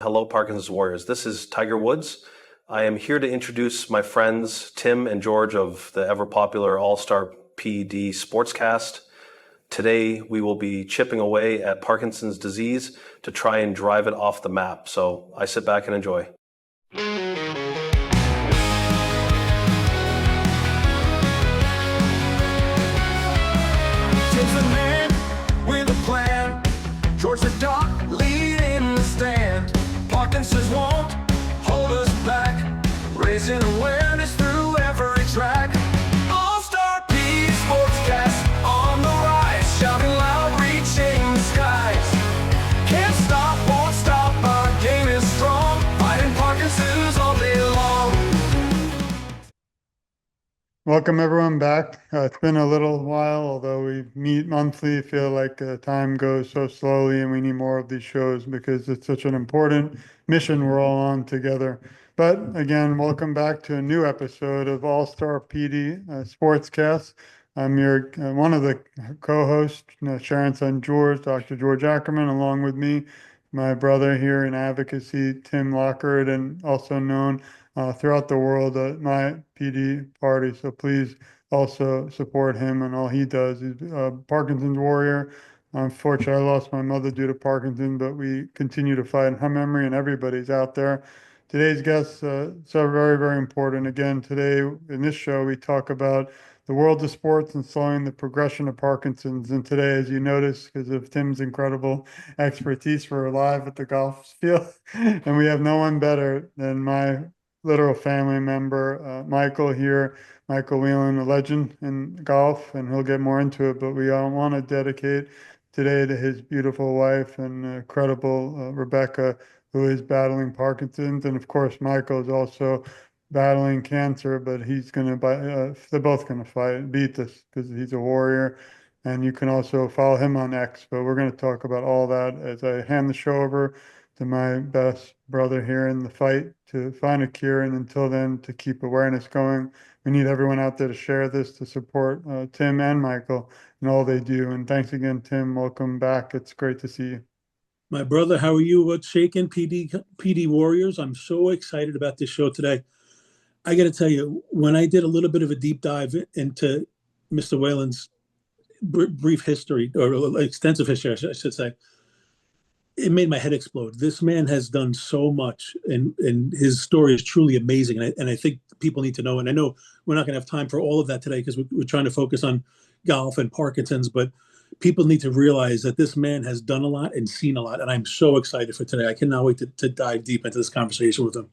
Hello, Parkinson's Warriors. This is Tiger Woods. I am here to introduce my friends Tim and George of the ever popular All Star PD Sportscast. Today, we will be chipping away at Parkinson's disease to try and drive it off the map. So I sit back and enjoy. Tim's the man with a plan. George the doc leading the stand. Parkinson's won't hold us back, raising awareness through every track. All-Star P Sportscast on the rise, shouting loud, reaching the skies. Can't stop, won't stop, our game is strong, fighting Parkinson's all day long. Welcome everyone back. It's been a little while, although we meet monthly. I feel like time goes so slowly and we need more of these shows because it's such an important mission we're all on together. But again, welcome back to a new episode of All-Star PD Sportscast. I'm your one of the co-hosts, Sharon's son George, Dr. George Ackerman, along with me, my brother here in advocacy, Tim Lockhart, and also known throughout the world at my PD party. So please also support him and all he does. He's a Parkinson's warrior. Unfortunately, I lost my mother due to Parkinson, but we continue to fight in her memory, and everybody's out there. Today's guests so very, very important. Again, today in this show, we talk about the world of sports and slowing the progression of Parkinson's. And today, as you notice, because of Tim's incredible expertise, we're live at the golf field, and we have no one better than my literal family member, Michael here, Michael Whalen, a legend in golf, and he'll get more into it, but we all want to dedicate today to his beautiful wife and incredible Rebecca, who is battling Parkinson's. And of course, Michael is also battling cancer, but he's going to, they're both going to fight, beat this because he's a warrior. And you can also follow him on X, but we're going to talk about all that as I hand the show over to my best brother here in the fight to find a cure. And until then, to keep awareness going. We need everyone out there to share this, to support Tim and Michael and all they do. And thanks again, Tim. Welcome back. It's great to see you. My brother, how are you? What's shaking, PD Warriors? I'm so excited about this show today. I got to tell you, when I did a little bit of a deep dive into Mr. Whalen's brief history, or extensive history, I should say, it made my head explode. This man has done so much, and his story is truly amazing. And I think people need to know. And I know we're not going to have time for all of that today because we're trying to focus on golf and Parkinson's, but people need to realize that this man has done a lot and seen a lot. And I'm so excited for today. I cannot wait to dive deep into this conversation with him.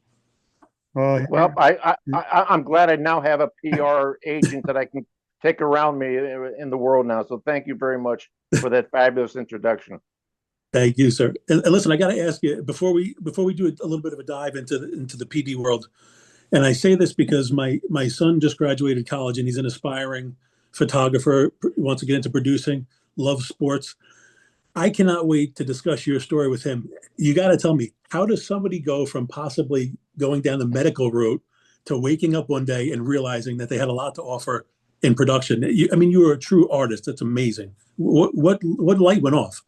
Well, I'm glad I now have a PR agent that I can take around me in the world now. So thank you very much for that fabulous introduction. Thank you, sir. And listen, I got to ask you before we do a little bit of a dive into the PD world. And I say this because my son just graduated college and he's an aspiring photographer, wants to get into producing, loves sports. I cannot wait to discuss your story with him. You got to tell me, how does somebody go from possibly going down the medical route to waking up one day and realizing that they had a lot to offer in production? You were a true artist. That's amazing. What light went off?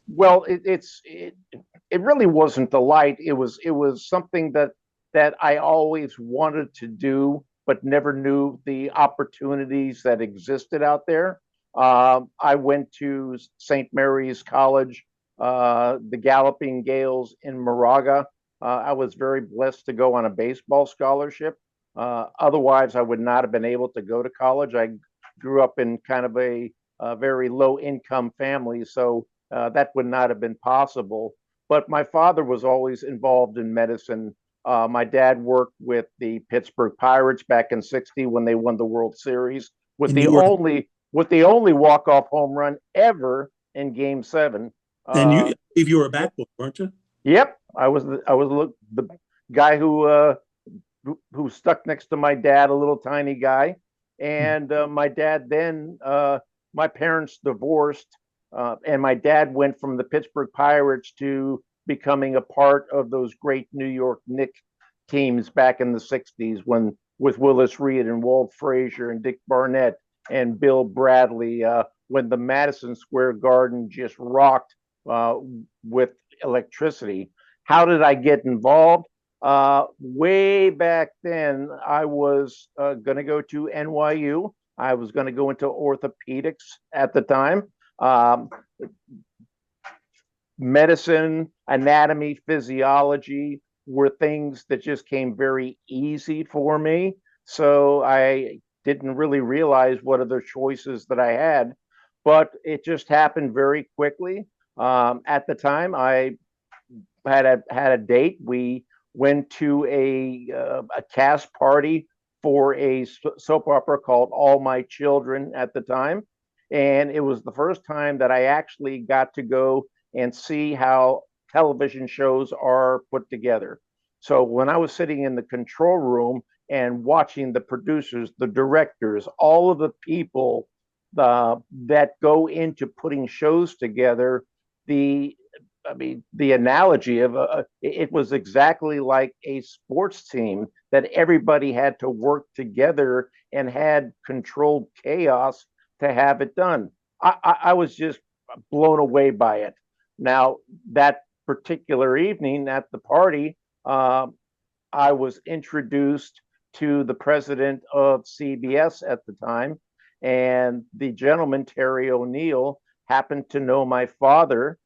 Well, it really wasn't the light. It was something that I always wanted to do, but never knew the opportunities that existed out there. I went to St. Mary's College, the Galloping Gales in Moraga. I was very blessed to go on a baseball scholarship. Otherwise, I would not have been able to go to college. I grew up in kind of a very low income family, so that would not have been possible. But my father was always involved in medicine. My dad worked with the Pittsburgh Pirates back in '60 when they won the World Series with the only walk-off home run ever in Game 7. And you were a bat boy, weren't you? Yep, I was the guy who stuck next to my dad, a little tiny guy. And my dad then, my parents divorced, and my dad went from the Pittsburgh Pirates to becoming a part of those great New York Knicks teams back in the '60s with Willis Reed and Walt Frazier and Dick Barnett and Bill Bradley, when the Madison Square Garden just rocked with electricity. how did I get involved? Way back then, I was going to go to NYU. I was going to go into orthopedics at the time. Medicine, anatomy, physiology were things that just came very easy for me. So I didn't really realize what other choices that I had, but it just happened very quickly. At the time, I had a date. We went to a cast party for a soap opera called All My Children at the time, and it was the first time that I actually got to go and see how television shows are put together. So when I was sitting in the control room and watching the producers, the directors, all of the people that go into putting shows together, the the analogy of it was exactly like a sports team that everybody had to work together and had controlled chaos to have it done. I was just blown away by it. Now, that particular evening at the party, I was introduced to the president of CBS at the time, and the gentleman, Terry O'Neill, happened to know my father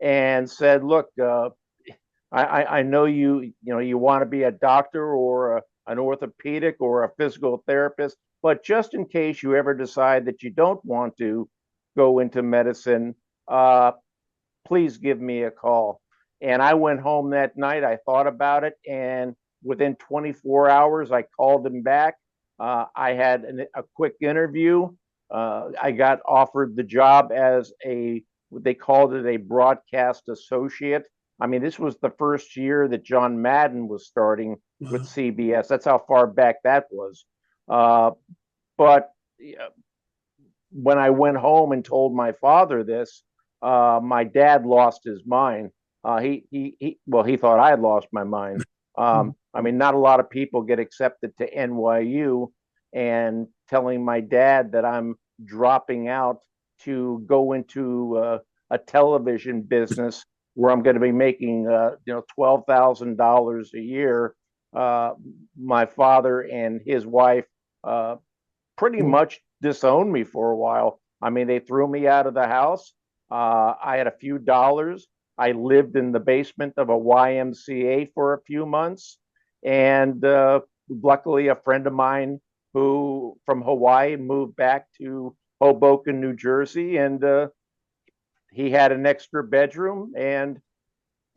and said, "Look, I know you want to be a doctor or an orthopedic or a physical therapist, but just in case you ever decide that you don't want to go into medicine, please give me a call." And I went home that night. I thought about it, and within 24 hours, I called him back. I had a quick interview. I got offered the job as they called it a broadcast associate. I mean, this was the first year that John Madden was starting with CBS. That's how far back that was. But when I went home and told my father this, my dad lost his mind. He thought I had lost my mind. I mean, not a lot of people get accepted to NYU, and telling my dad that I'm dropping out to go into a television business where I'm going to be making $12,000 a year. My father and his wife pretty much disowned me for a while. I mean, they threw me out of the house. I had a few dollars. I lived in the basement of a YMCA for a few months, and luckily, a friend of mine who from Hawaii moved back to Hoboken, New Jersey, and he had an extra bedroom, and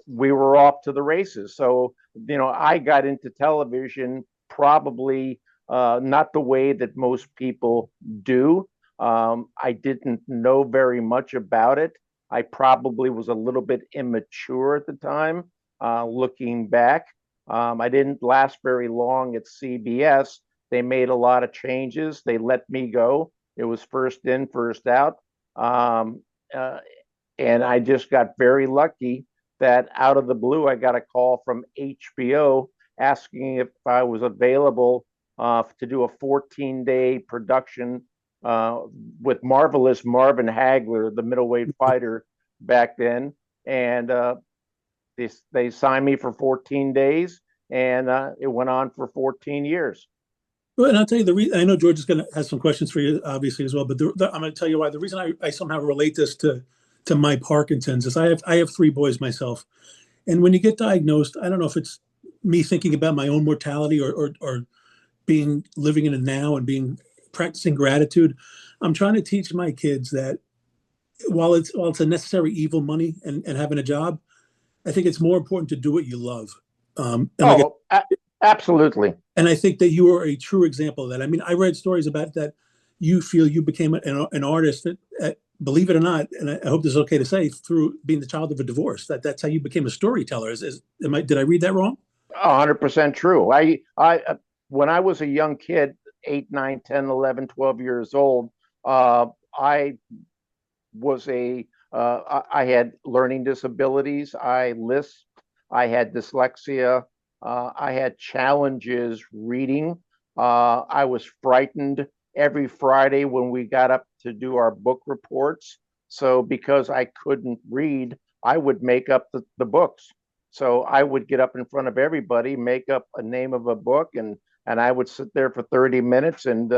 we were off to the races. So, I got into television probably not the way that most people do. I didn't know very much about it. I probably was a little bit immature at the time, looking back. I didn't last very long at CBS. They made a lot of changes. They let me go. It was first in, first out. And I just got very lucky that out of the blue, I got a call from HBO asking if I was available to do a 14-day production with marvelous Marvin Hagler, the middleweight fighter back then. And they signed me for 14 days, and it went on for 14 years. Well, and I'll tell you the reason. I know George is going to have some questions for you, obviously, as well. But I'm going to tell you why. The reason I somehow relate this to my Parkinson's is I have three boys myself, and when you get diagnosed, I don't know if it's me thinking about my own mortality or being living in it now and being practicing gratitude. I'm trying to teach my kids that while it's a necessary evil, money and having a job, I think it's more important to do what you love. Absolutely. And I think that you are a true example of that. I mean, I read stories about that. You feel you became an artist that, believe it or not, and I hope this is okay to say, through being the child of a divorce. That's how you became a storyteller. Did I read that wrong? 100% true. When I was a young kid, 8, 9, 10, 11, 12 years old, I had learning disabilities. I lisped. I had dyslexia. I had challenges reading. I was frightened every Friday when we got up to do our book reports. So because I couldn't read, I would make up the books. So I would get up in front of everybody, make up a name of a book, and I would sit there for 30 minutes, and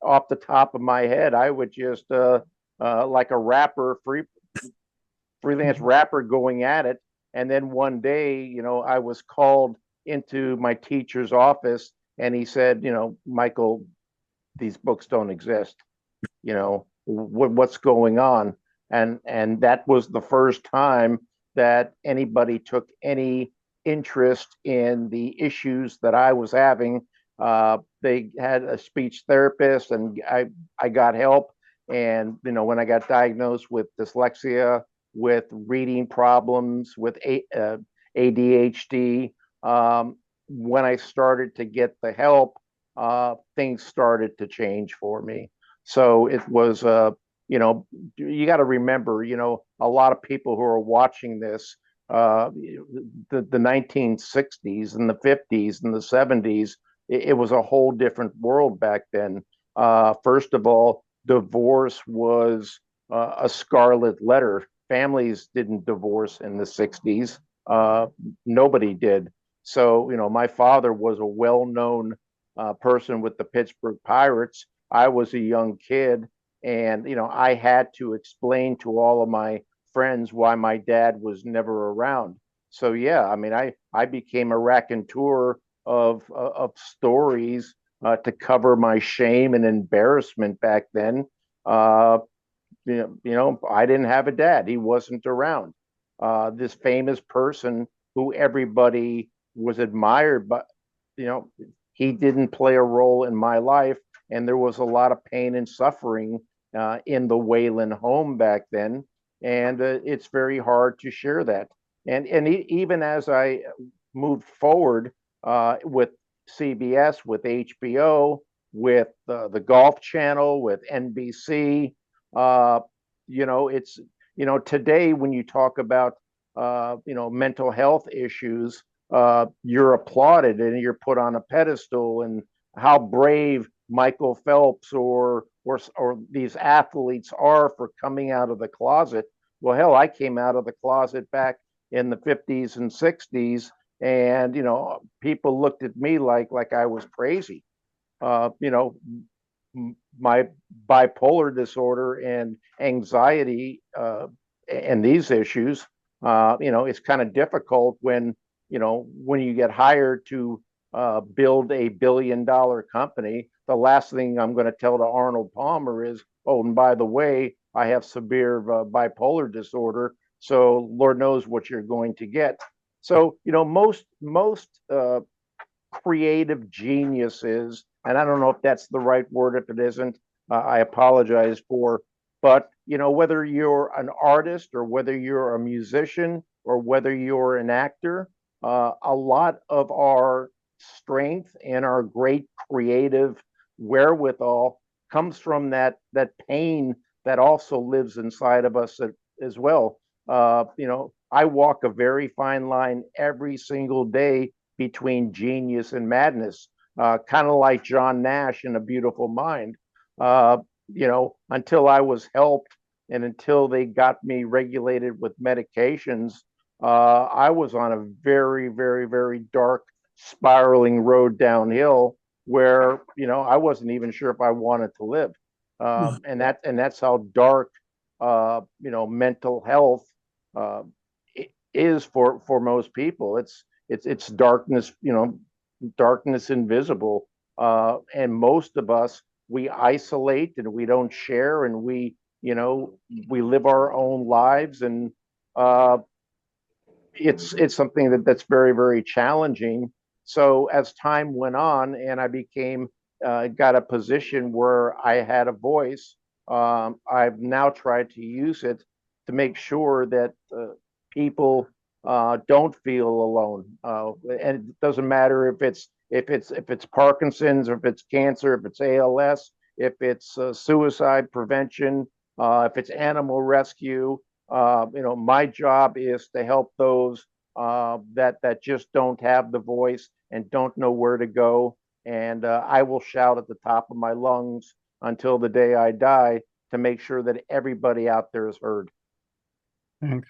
off the top of my head, I would just like a rapper, freelance rapper going at it. And then one day, I was called into my teacher's office, and he said, Michael, these books don't exist. What's going on? And that was the first time that anybody took any interest in the issues that I was having. They had a speech therapist, and I got help. And when I got diagnosed with dyslexia, with reading problems, with ADHD, when I started to get the help, things started to change for me. So it was, you got to remember, a lot of people who are watching this, the 1960s and the 50s and the 70s, it was a whole different world back then. First of all, divorce was a scarlet letter. Families didn't divorce in the 60s. Nobody did. So, my father was a well-known person with the Pittsburgh Pirates. I was a young kid, and I had to explain to all of my friends why my dad was never around. So yeah, I mean, I became a raconteur of stories to cover my shame and embarrassment back then. I didn't have a dad; he wasn't around. This famous person who everybody was admired, but you know, he didn't play a role in my life, and there was a lot of pain and suffering in the Whalen home back then, and it's very hard to share that. And even as I moved forward with CBS, with HBO, with the Golf Channel, with NBC, it's today when you talk about mental health issues, you're applauded and you're put on a pedestal, and how brave Michael Phelps or these athletes are for coming out of the closet. Well, hell, I came out of the closet back in the 50s and 60s, and people looked at me like I was crazy. My bipolar disorder and anxiety and these issues, it's kind of difficult when you get hired to build a billion-dollar company. The last thing I'm going to tell to Arnold Palmer is, oh, and by the way, I have severe bipolar disorder, so Lord knows what you're going to get. So most creative geniuses, and I don't know if that's the right word. If it isn't, I apologize for. But whether you're an artist or whether you're a musician or whether you're an actor, a lot of our strength and our great creative wherewithal comes from that pain that also lives inside of us as well. I walk a very fine line every single day between genius and madness, kind of like John Nash in A Beautiful Mind. Until I was helped and until they got me regulated with medications, I was on a very, very, very dark spiraling road downhill where I wasn't even sure if I wanted to live, and that's how dark mental health uh, is for most people. It's darkness, darkness invisible, and most of us, we isolate and we don't share, and we live our own lives, and it's something that's very, very challenging. So as time went on and I became got a position where I had a voice, I've now tried to use it to make sure that people don't feel alone. And it doesn't matter if it's Parkinson's, or if it's cancer, if it's ALS, if it's suicide prevention, if it's animal rescue. My job is to help those that just don't have the voice and don't know where to go. And I will shout at the top of my lungs until the day I die to make sure that everybody out there is heard. Thanks.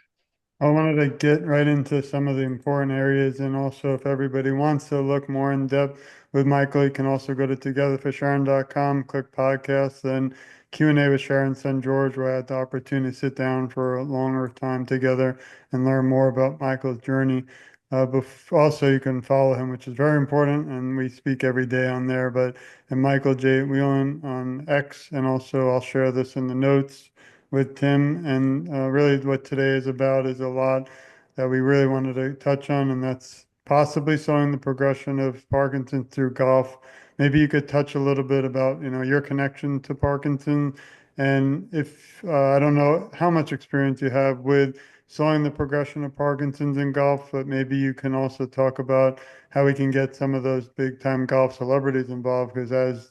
I wanted to get right into some of the important areas, and also if everybody wants to look more in depth with Michael, you can also go to togetherforsharon.com, click podcasts, then Q&A with Sharon St. George, where I had the opportunity to sit down for a longer time together and learn more about Michael's journey. But also you can follow him, which is very important, and we speak every day on there. But and Michael J. Whalen on X, and also I'll share this in the notes with Tim. And really, what today is about is a lot that we really wanted to touch on, and that's possibly showing the progression of Parkinson through golf. Maybe you could touch a little bit about, your connection to Parkinson, and if I don't know how much experience you have with slowing the progression of Parkinson's in golf, but maybe you can also talk about how we can get some of those big time golf celebrities involved, because as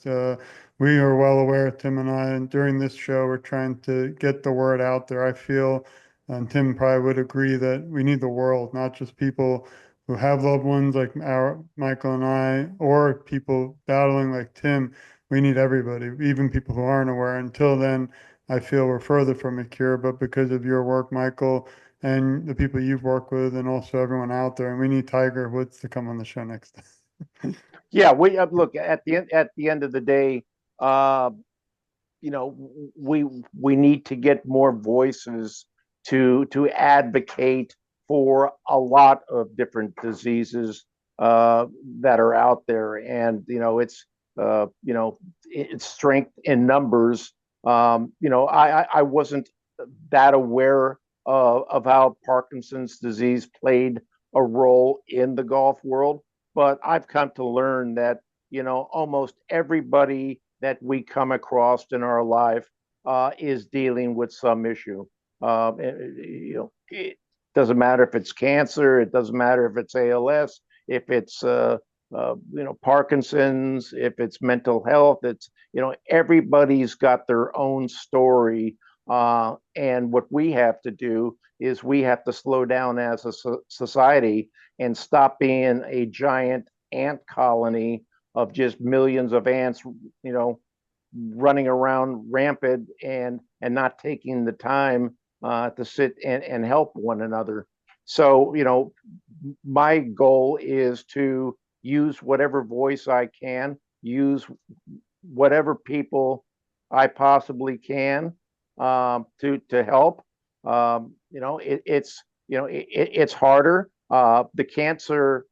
we are well aware, Tim and I, and during this show, we're trying to get the word out there. I feel, and Tim probably would agree, that we need the world, not just people who have loved ones like our Michael and I, or people battling like Tim. We need everybody, even people who aren't aware. Until then, I feel we're further from a cure, but because of your work, Michael, and the people you've worked with, and also everyone out there, and we need Tiger Woods to come on the show next time. Yeah, we look at the end of the day, uh, we need to get more voices to advocate for a lot of different diseases that are out there, and it's strength in numbers. I wasn't that aware of how Parkinson's disease played a role in the golf world, but I've come to learn that almost everybody that we come across in our life is dealing with some issue. It doesn't matter if it's cancer, it doesn't matter if it's ALS, if it's Parkinson's, if it's mental health. It's everybody's got their own story, and what we have to do is we have to slow down as a society and stop being a giant ant colony of just millions of ants, running around rampant and not taking the time to sit and help one another. So, my goal is to use whatever voice I can, use whatever people I possibly can to help. It's harder. The cancer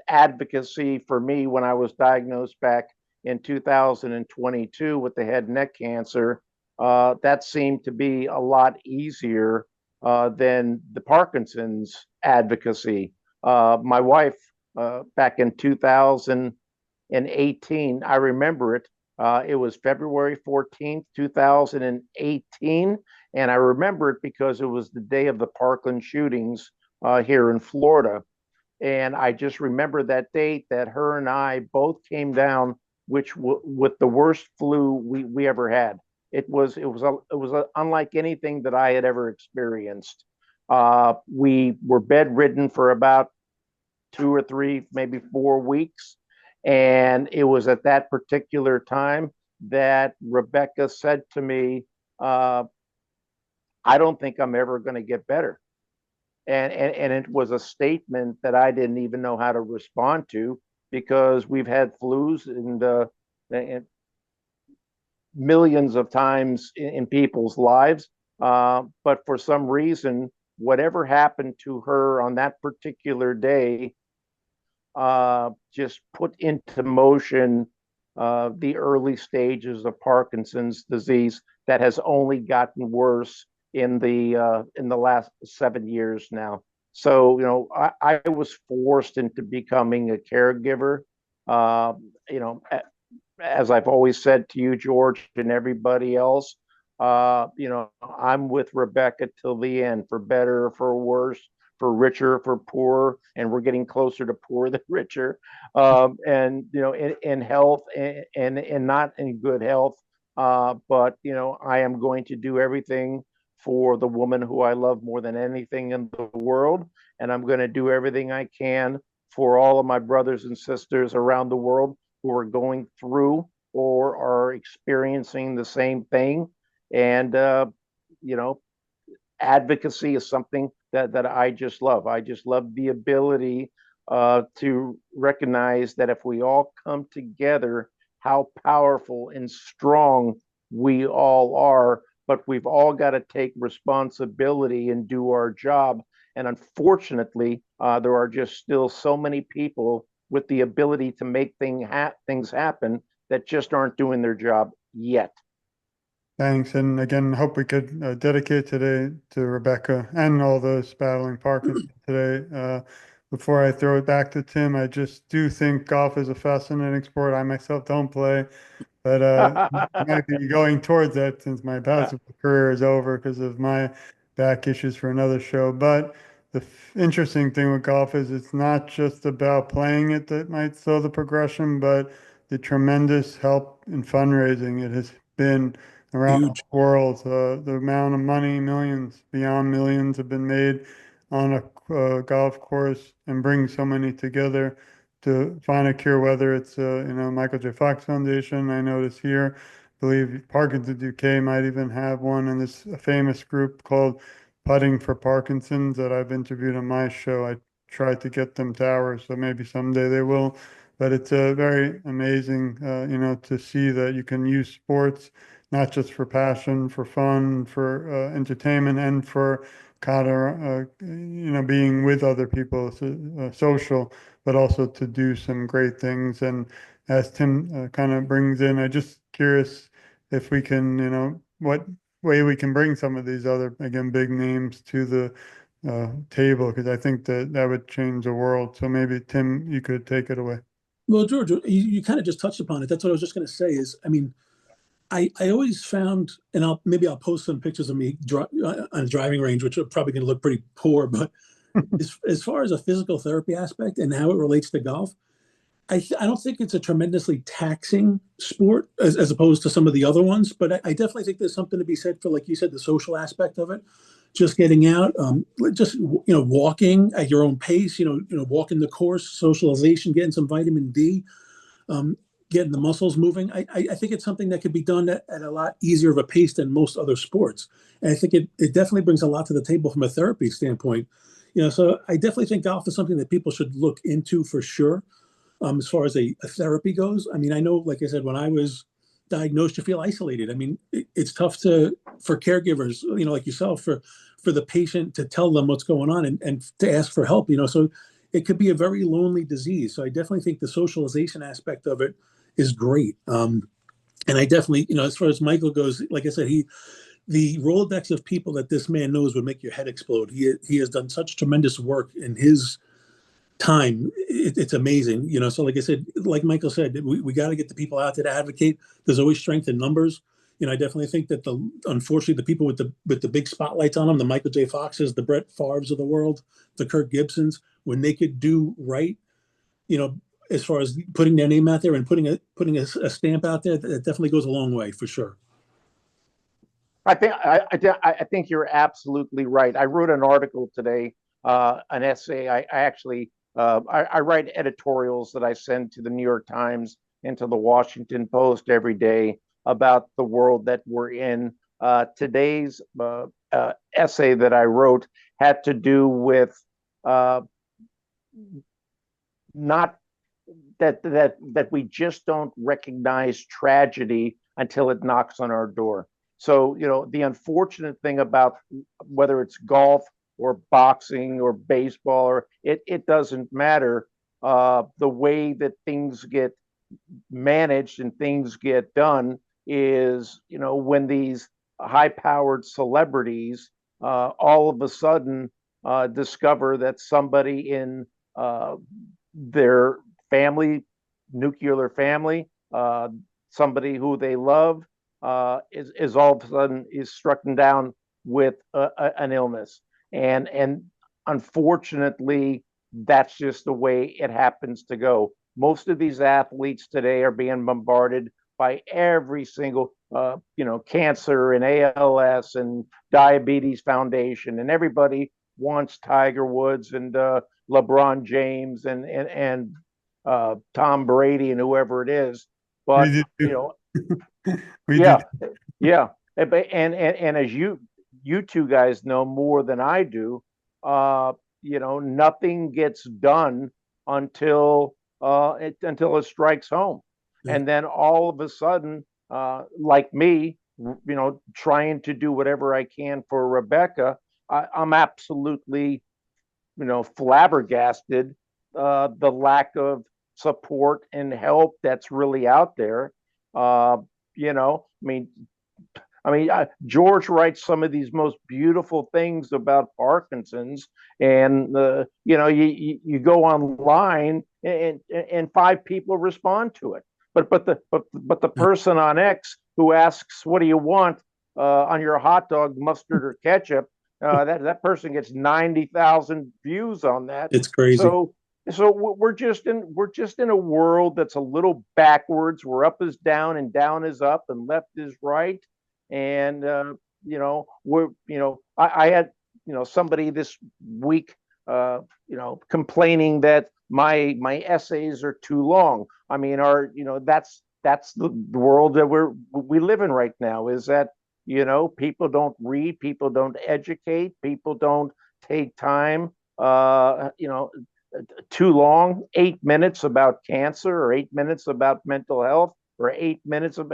advocacy for me when I was diagnosed back in 2022 with the head and neck cancer, that seemed to be a lot easier than the Parkinson's advocacy. My wife, back in 2018, I remember it. It was February 14th, 2018. And I remember it because it was the day of the Parkland shootings here in Florida. And I just remember that date that her and I both came down, with the worst flu we ever had. It was unlike anything that I had ever experienced. We were bedridden for about 2 or 3, maybe 4 weeks, and it was at that particular time that Rebecca said to me, "I don't think I'm ever going to get better." And it was a statement that I didn't even know how to respond to, because we've had flus and millions of times in people's lives. But for some reason, whatever happened to her on that particular day just put into motion the early stages of Parkinson's disease that has only gotten worse in the last 7 years now. So I was forced into becoming a caregiver. As I've always said to you, George, and everybody else, I'm with Rebecca till the end, for better or for worse, for richer, for poorer, and we're getting closer to poor than richer, and in health and not in good health. But I am going to do everything for the woman who I love more than anything in the world, and I'm going to do everything I can for all of my brothers and sisters around the world who are going through or are experiencing the same thing. And advocacy is something that I just love. I just love the ability to recognize that if we all come together, how powerful and strong we all are. But we've all got to take responsibility and do our job. And unfortunately, there are just still so many people with the ability to make things happen that just aren't doing their job yet. Thanks. And again, hope we could dedicate today to Rebecca and all those battling Parkinson today. Before I throw it back to Tim, I just do think golf is a fascinating sport. I myself don't play, but might be going towards that since my basketball career is over because of my back issues for another show. But the interesting thing with golf is it's not just about playing it that might slow the progression, but the tremendous help in fundraising it has been around the Huge. world. The amount of money, millions, beyond millions, have been made on a golf course and bring so many together to find a cure, whether it's Michael J. Fox Foundation. I notice here, I believe Parkinson's UK might even have one, and this a famous group called Putting for Parkinson's that I've interviewed on my show. I tried to get them to ours, so maybe someday they will. But it's very amazing, to see that you can use sports not just for passion, for fun, for entertainment, and for kind of being with other people, social, but also to do some great things. And as Tim kind of brings in, I just curious if we can, what way we can bring some of these other, again, big names to the table, because I think that that would change the world. So maybe Tim, you could take it away. Well, George, you kind of just touched upon it. That's what I was just going to say is, I mean, I always found, and I'll post some pictures of me on a driving range, which are probably going to look pretty poor, but as far as a physical therapy aspect and how it relates to golf, I don't think it's a tremendously taxing sport as opposed to some of the other ones, but I definitely think there's something to be said for, like you said, the social aspect of it. Just getting out, just walking at your own pace, walking the course, socialization, getting some vitamin D, getting the muscles moving. I think it's something that could be done at a lot easier of a pace than most other sports, and I think it definitely brings a lot to the table from a therapy standpoint. So I definitely think golf is something that people should look into for sure. As far as a therapy goes, I mean, I know, like I said, when I was diagnosed, you feel isolated. I mean, it's tough for caregivers, like yourself, for the patient to tell them what's going on and to ask for help. So it could be a very lonely disease. So I definitely think the socialization aspect of it is great. And I definitely, as far as Michael goes, like I said, the Rolodex of people that this man knows would make your head explode. He has done such tremendous work in his time. It's amazing. So like I said, like Michael said, we got to get the people out there to advocate. There's always strength in numbers. I definitely think that unfortunately the people with the big spotlights on them, the Michael J. Foxes, the Brett Favres of the world, the Kirk Gibsons, when they could do right, as far as putting their name out there and putting a stamp out there, that definitely goes a long way for sure. I think you're absolutely right. I wrote an article today, an essay. I actually I write editorials that I send to the New York Times and to the Washington Post every day about the world that we're in. Today's essay that I wrote had to do with not that we just don't recognize tragedy until it knocks on our door. So, the unfortunate thing about whether it's golf or boxing or baseball, or it doesn't matter. The way that things get managed and things get done is, when these high-powered celebrities all of a sudden discover that somebody in their family, nuclear family, somebody who they love, is all of a sudden is struck down with an illness, and unfortunately, that's just the way it happens to go. Most of these athletes today are being bombarded by every single, cancer and ALS and diabetes foundation, and everybody wants Tiger Woods and LeBron James and Tom Brady and whoever it is. But yeah, yeah, and as you two guys know more than I do, nothing gets done until until it strikes home. Yeah. And then all of a sudden, like me, trying to do whatever I can for Rebecca, I'm absolutely, flabbergasted, the lack of support and help that's really out there. Uh, George writes some of these most beautiful things about Parkinson's, and you go online and five people respond to it, but the person on X who asks, "What do you want on your hot dog, mustard or ketchup?" That person gets 90,000 views on that. It's crazy. So we're just in a world that's a little backwards, where up is down and down is up and left is right. And I had somebody this week complaining that my essays are too long. I mean, that's the world that we live in right now, is that people don't read, people don't educate, people don't take time, too long, 8 minutes about cancer, or 8 minutes about mental health, or 8 minutes of,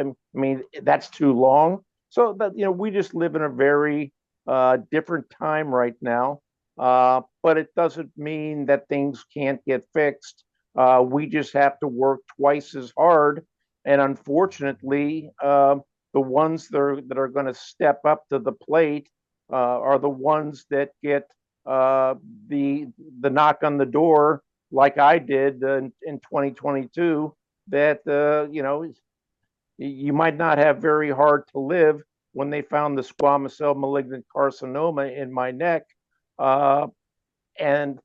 that's too long. So that, we just live in a very different time right now. But it doesn't mean that things can't get fixed. We just have to work twice as hard. And unfortunately, the ones that are going to step up to the plate are the ones that get the knock on the door, like I did in 2022. That you might not have very hard to live, when they found the squamous cell malignant carcinoma in my neck, and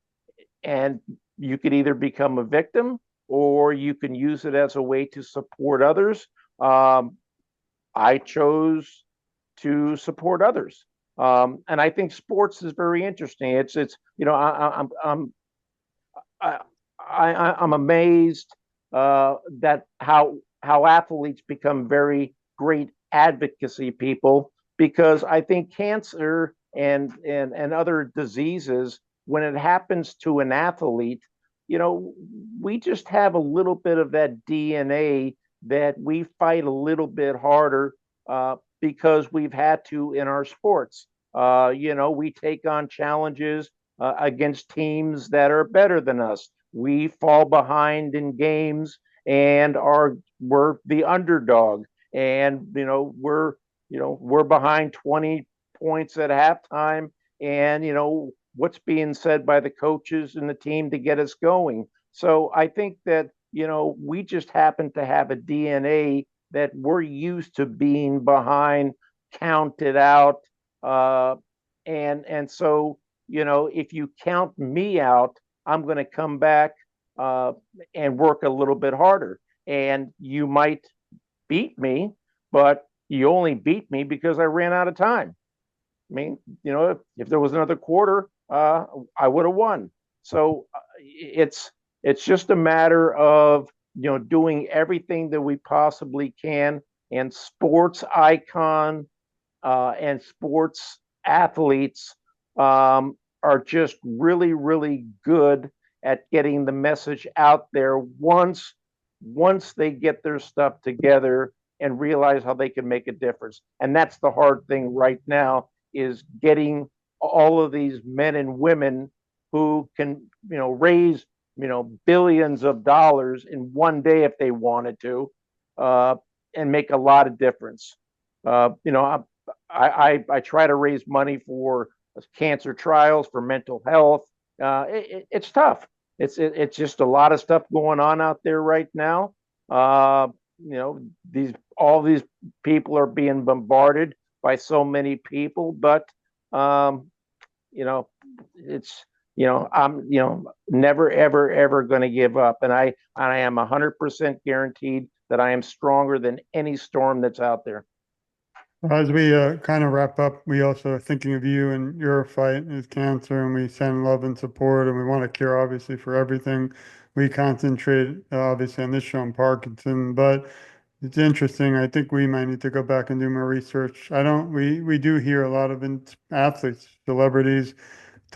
and you could either become a victim, or you can use it as a way to support others. I chose to support others, and I think sports is very interesting. It's I'm amazed that how athletes become very great advocacy people, because I think cancer and other diseases, when it happens to an athlete, we just have a little bit of that DNA, that we fight a little bit harder, because we've had to in our sports. We take on challenges against teams that are better than us. We fall behind in games, and we're the underdog, and we're behind 20 points at halftime, and what's being said by the coaches and the team to get us going. So I think that we just happen to have a DNA that we're used to being behind, counted out, and so if you count me out, I'm going to come back and work a little bit harder, and you might beat me, but you only beat me because I ran out of time. If there was another quarter, I would have won. So it's just a matter of doing everything that we possibly can. And sports icon and sports athletes are just really, really good at getting the message out there, once they get their stuff together and realize how they can make a difference. And that's the hard thing right now, is getting all of these men and women who can raise billions of dollars in one day if they wanted to, and make a lot of difference. I try to raise money for cancer trials, for mental health. It's tough. It's just a lot of stuff going on out there right now. All these people are being bombarded by so many people, but it's I'm never ever going to give up, and I am 100% guaranteed that I am stronger than any storm that's out there. As we kind of wrap up, we also are thinking of you and your fight with cancer, and we send love and support, and we want to care, obviously, for everything. We concentrate, obviously, on this show on Parkinson, but it's interesting. I think we might need to go back and do more research. We do hear a lot of athletes, celebrities,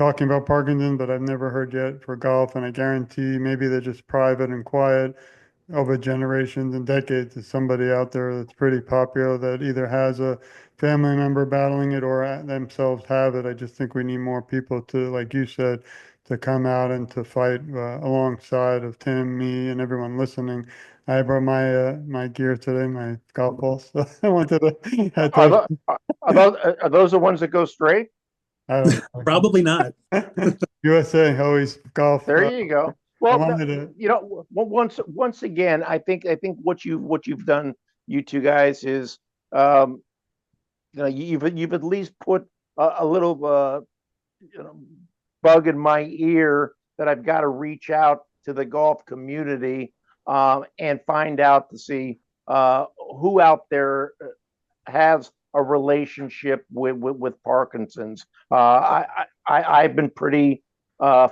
talking about Parkinson, but I've never heard yet for golf. And I guarantee maybe they're just private and quiet over generations and decades. There's somebody out there that's pretty popular that either has a family member battling it or themselves have it. I just think we need more people to, like you said, to come out and to fight alongside of Tim, me, and everyone listening. I brought my gear today, my golf balls. So I wanted to had Are, to, are those the ones that go straight? I don't know. Probably not. USA always golf. There you go. I Well, wanted to, you know, once again, I think what you've done, you two guys, is you know, you've at least put a little you know, bug in my ear that I've got to reach out to the golf community and find out to see who out there has a relationship with Parkinson's. I've been pretty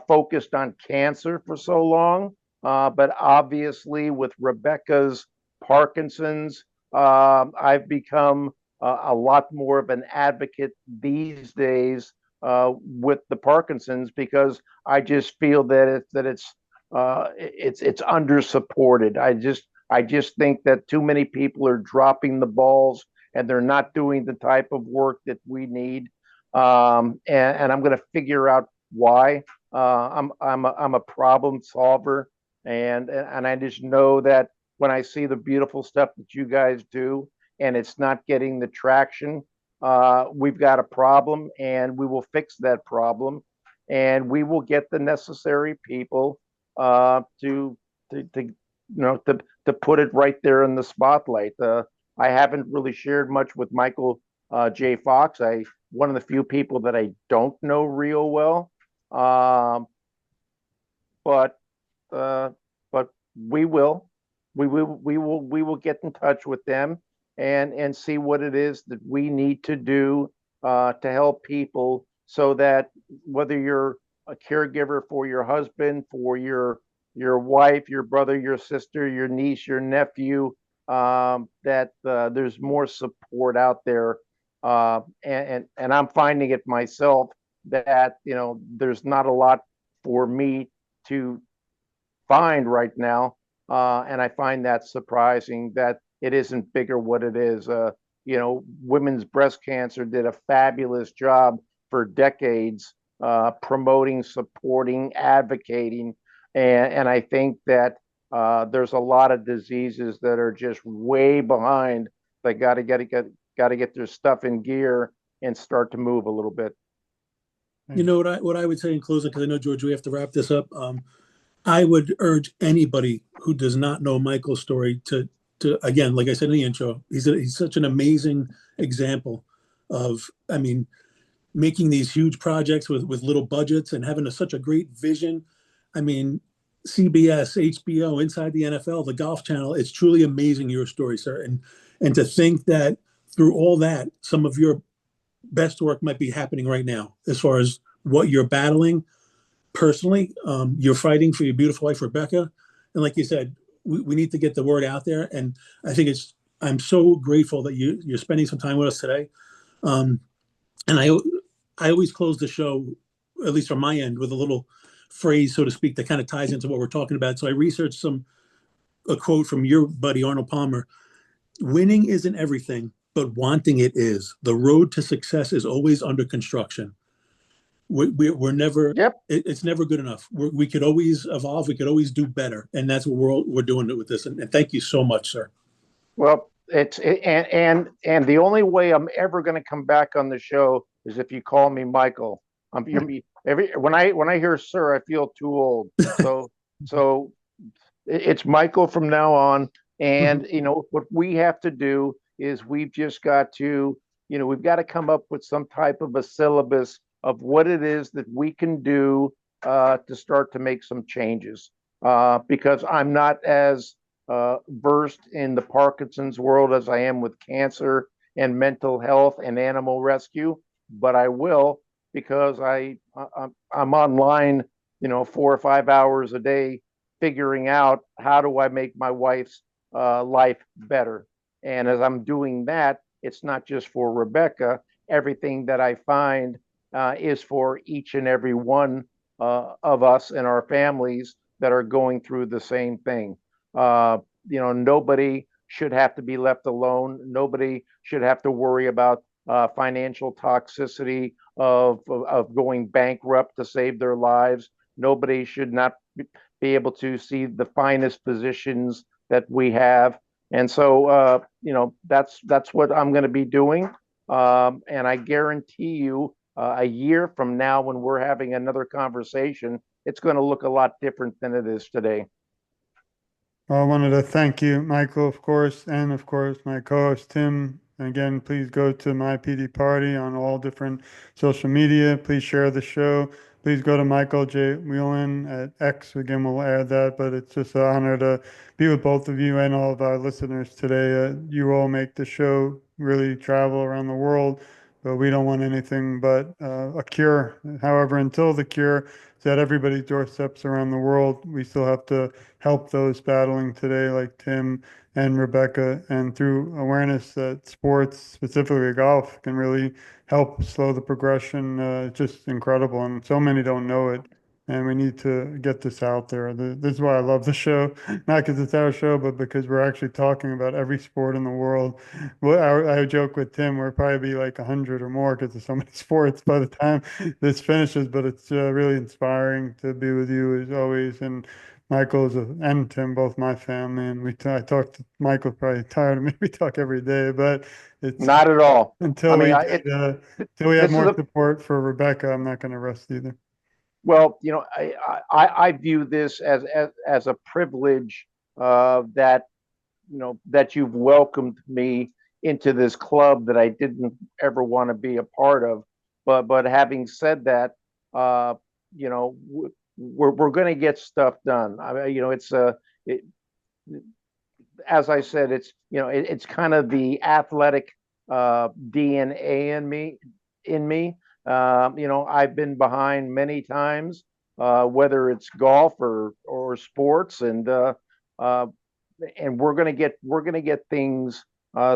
focused on cancer for so long, but obviously with Rebecca's Parkinson's, I've become a lot more of an advocate these days with the Parkinson's, because I just feel that it's under supported. I just think that too many people are dropping the balls and they're not doing the type of work that we need. And I'm going to figure out why. I'm a problem solver, and I just know that when I see the beautiful stuff that you guys do, and it's not getting the traction, we've got a problem, and we will fix that problem, and we will get the necessary people to put it right there in the spotlight. I haven't really shared much with Michael J. Fox. One of the few people that I don't know real well, but we will get in touch with them and see what it is that we need to do to help people, so that whether you're a caregiver for your husband, for your wife, your brother, your sister, your niece, your nephew, that there's more support out there, and I'm finding it myself that there's not a lot for me to find right now, and I find that surprising that it isn't bigger what it is. Women's breast cancer did a fabulous job for decades, promoting, supporting, advocating, and I think that there's a lot of diseases that are just way behind. They got to get their stuff in gear and start to move a little bit. You know what I would say in closing, because I know, George, we have to wrap this up. I would urge anybody who does not know Michael's story to again, like I said in the intro, he's such an amazing example of, I mean, making these huge projects with little budgets and having such a great vision. I mean, CBS, HBO, Inside the NFL, the Golf Channel. It's truly amazing, your story, sir. And to think that through all that, some of your best work might be happening right now, as far as what you're battling personally. You're fighting for your beautiful wife, Rebecca. And like you said, we need to get the word out there. And I think I'm so grateful that you're spending some time with us today. And I always close the show, at least from my end, with a little phrase, so to speak, that kind of ties into what we're talking about. So I researched a quote from your buddy, Arnold Palmer. Winning isn't everything, but wanting it is. The road to success is always under construction. We're never, Yep. It's never good enough. We could always evolve. We could always do better. And that's what we're doing with this. And thank you so much, sir. Well, and the only way I'm ever going to come back on the show is if you call me Michael. When I hear sir, I feel too old. So it's Michael from now on. And what we have to do is we've just got to, we've got to come up with some type of a syllabus of what it is that we can do to start to make some changes. Because I'm not as versed in the Parkinson's world as I am with cancer and mental health and animal rescue, but I will, because I'm online, 4 or 5 hours a day, figuring out how do I make my wife's life better. And as I'm doing that, it's not just for Rebecca. Everything that I find is for each and every one of us and our families that are going through the same thing. Nobody should have to be left alone. Nobody should have to worry about financial toxicity of going bankrupt to save their lives. Nobody should not be able to see the finest positions that we have. And so, that's what I'm going to be doing. And I guarantee you, a year from now, when we're having another conversation, it's going to look a lot different than it is today. Well, I wanted to thank you, Michael, of course, and of course, my co-host, Tim. Again, please go to my PD Party on all different social media. Please share the show. Please go to Michael J. Whalen at X. Again, we'll add that, but it's just an honor to be with both of you and all of our listeners today. You all make the show really travel around the world, but we don't want anything but a cure. However, until the cure is at everybody's doorsteps around the world, we still have to help those battling today, like Tim and Rebecca, and through awareness that sports, specifically golf, can really help slow the progression. Just incredible, and so many don't know it, and we need to get this out there. This is why I love the show, not because it's our show, but because we're actually talking about every sport in the world. Well, I joke with Tim, we'll probably be like 100 or more because there's so many sports by the time this finishes, but it's really inspiring to be with you as always, and Michael's and Tim, both my family, and I talk to Michael, probably tired of me. We talk every day, but it's Not at all. until I mean, until we have this is more a support for Rebecca, I'm not going to rest either. well, I view this as a privilege that that you've welcomed me into this club that I didn't ever want to be a part of. But having said that, you know, we're going to get stuff done. I mean, as I said, it's kind of the athletic DNA in me. I've been behind many times, whether it's golf or sports, and we're gonna get things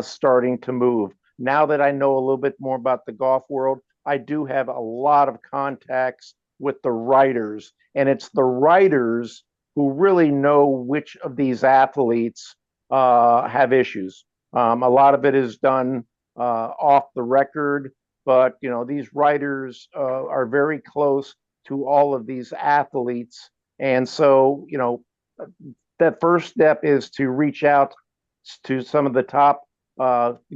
starting to move. Now that I know a little bit more about the golf world, I do have a lot of contacts with the writers, and it's the writers who really know which of these athletes have issues. A lot of it is done off the record, but these writers are very close to all of these athletes, and so that first step is to reach out to some of the top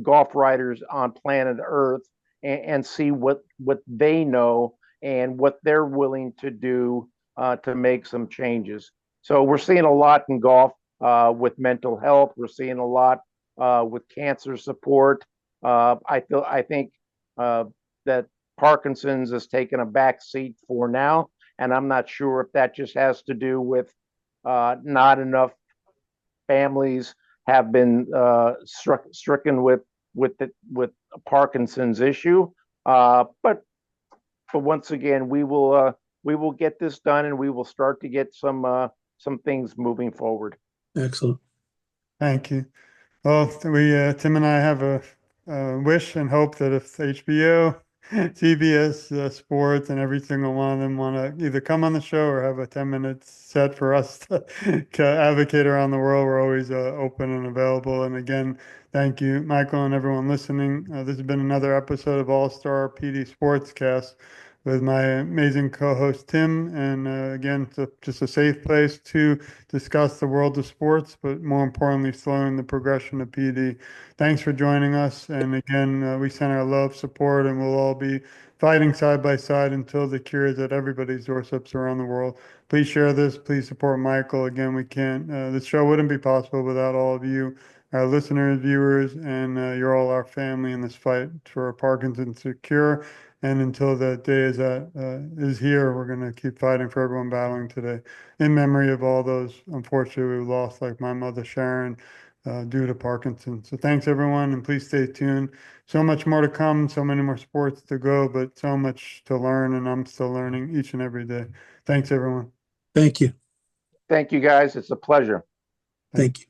golf writers on planet Earth and see what they know and what they're willing to do to make some changes. So we're seeing a lot in golf with mental health. We're seeing a lot with cancer support. I think that Parkinson's has taken a back seat for now, and I'm not sure if that just has to do with not enough families have been stricken with Parkinson's issue. But once again, we will get this done, and we will start to get some things moving forward. Excellent. Thank you. Well, Tim and I have a wish and hope that if HBO, CBS Sports, and every single one of them want to either come on the show or have a 10-minute set for us to advocate around the world, we're always open and available. And again, thank you, Michael, and everyone listening. This has been another episode of All-Star PD Sportscast with my amazing co-host Tim, and again, just a safe place to discuss the world of sports, but more importantly, slowing the progression of PD. Thanks for joining us, and again, we send our love, support, and we'll all be fighting side by side until the cure is at everybody's doorsteps around the world. Please share this. Please support Michael. Again, we can't. This show wouldn't be possible without all of you, our listeners, viewers, and you're all our family in this fight for Parkinson's cure. And until that day is here, we're going to keep fighting for everyone battling today, in memory of all those unfortunately we lost, like my mother Sharon, due to Parkinson's. So thanks everyone, and please stay tuned. So much more to come, so many more sports to go, but so much to learn, and I'm still learning each and every day. Thanks everyone. Thank you. Thank you, guys. It's a pleasure. Thank you.